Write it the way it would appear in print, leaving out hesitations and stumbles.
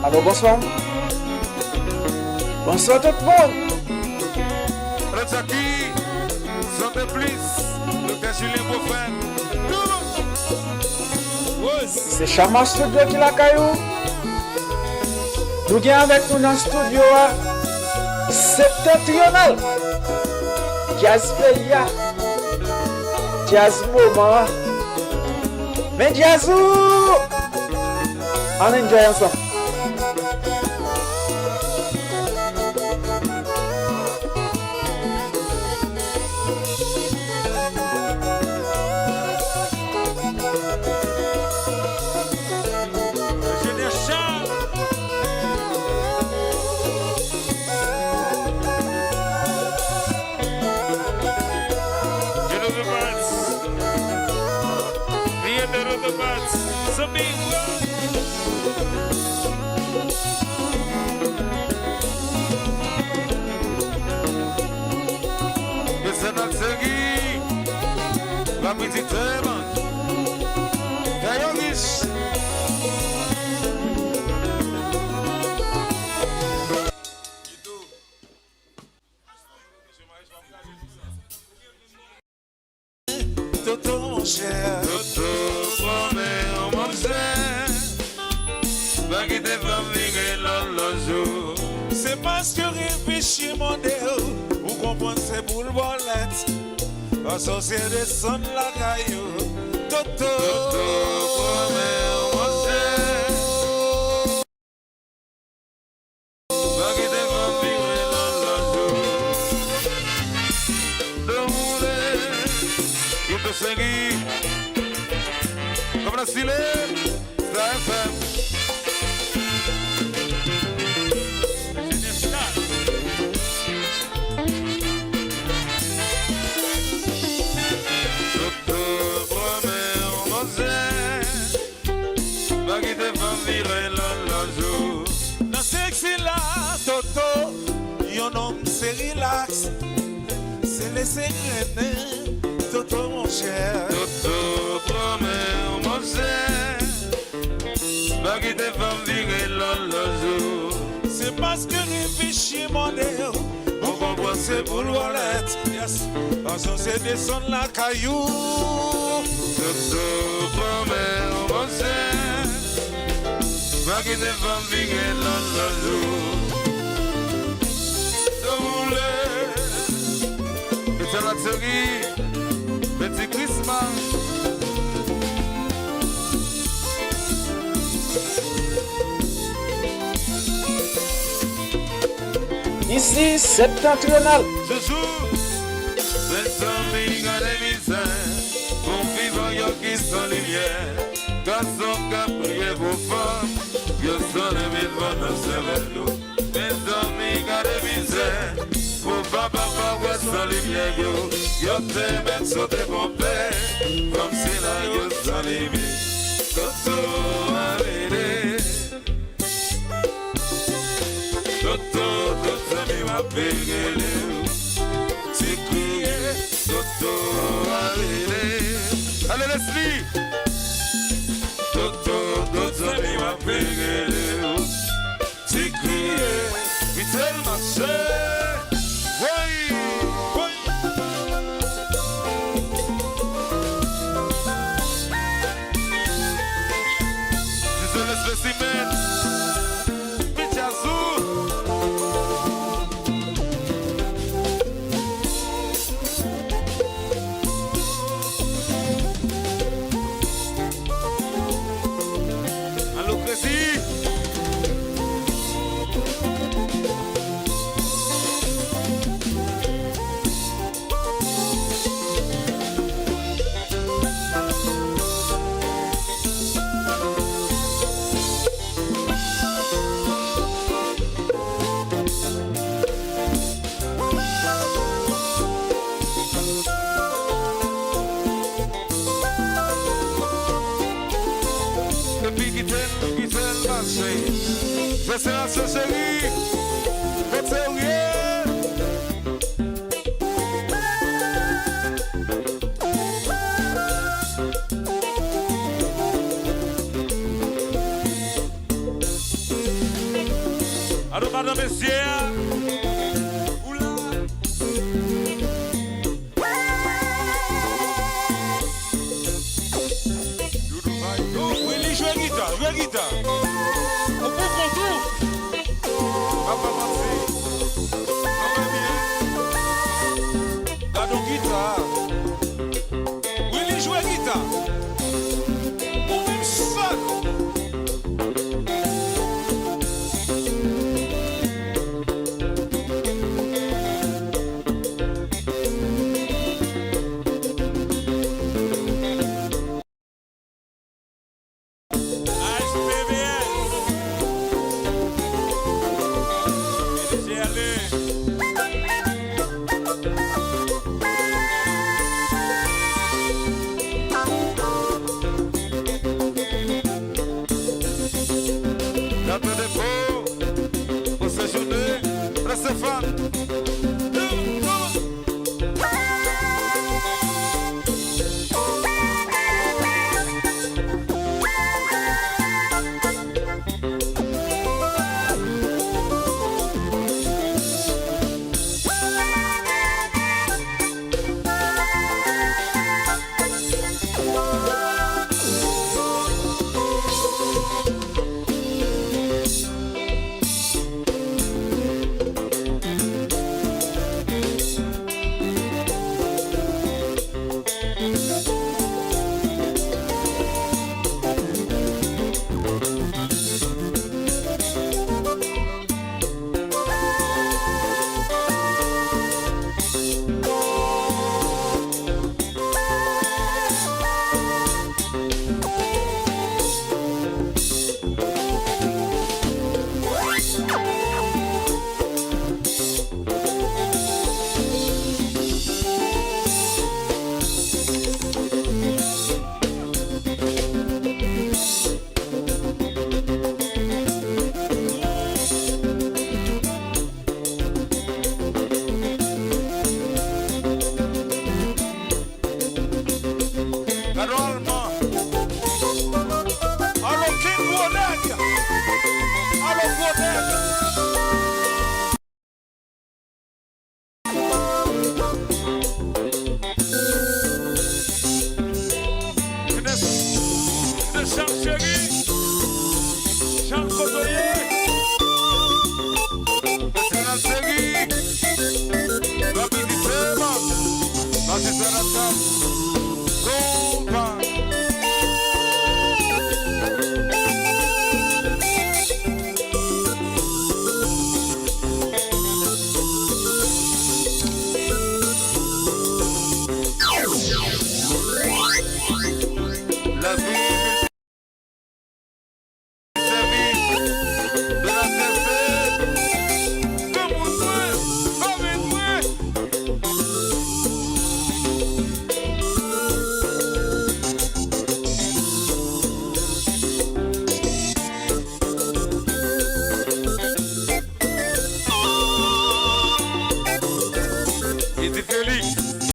Alors bonsoir. Bonsoir tout le monde. Rachaki, Santé Plus, Dr. Julien Beaufin. C'est Chama Studio qui la caillou. Nous avons avec nous dans le studio septentrional. Jazz Pelia. Jazz Moment. Mais Jazzou. On enjoy ensemble. La petite man, Gayonis. Toto mon cher, Toto promets en manger, va quitter famille l'autre jour. c'est parce que réfléchir mon déo, vous comprenez c'est pour le bolette. Associé de son la caillou, Toto, Toto promets en manger, va quitter famille l'autre jour. De rouler, il te seguit, comme la stylée, c'est FM. dans sexy là, Toto, yon homme c'est relax, c'est laisser grainer, Toto mon cher. Toto promet en manger, va quitter femme virer l'autre jour. C'est parce que réfléchir mon déo, vous comprenez c'est pour le bolette. Yes, associé de son la caillou. Toto promet en manger, va quitter femme virer l'autre jour. De rouler, et c'est la série, petit Christmas. Ici, septentrional. Ce jour, les amis gardent les misères, bon vivant y'a qui sont lumière, garçon qui prié pour femmes, y'a sont les vivants dans ce vélo. Les amis gardent les misères, pour papa ouais sans lumière yo, y'a te même sauter mon père, comme si là y'a sans limite. Toto arrivé, Toto, Toto m'a payé. C'est crié, Toto arrivé. Allez Leslie, Toto, Toto m'a payé. C'est crié, Vitel marché. Oui, oui. C'est le spécimen. C'est la chérie, c'est rien. Alors, madame, messieurs, oula. Willy, joue guitare, joue guitare. Au bout qu'on tourne. Papa Maxi. Papa bien. Gardons guitare. Willy, joue guitare. Ou même seul. That's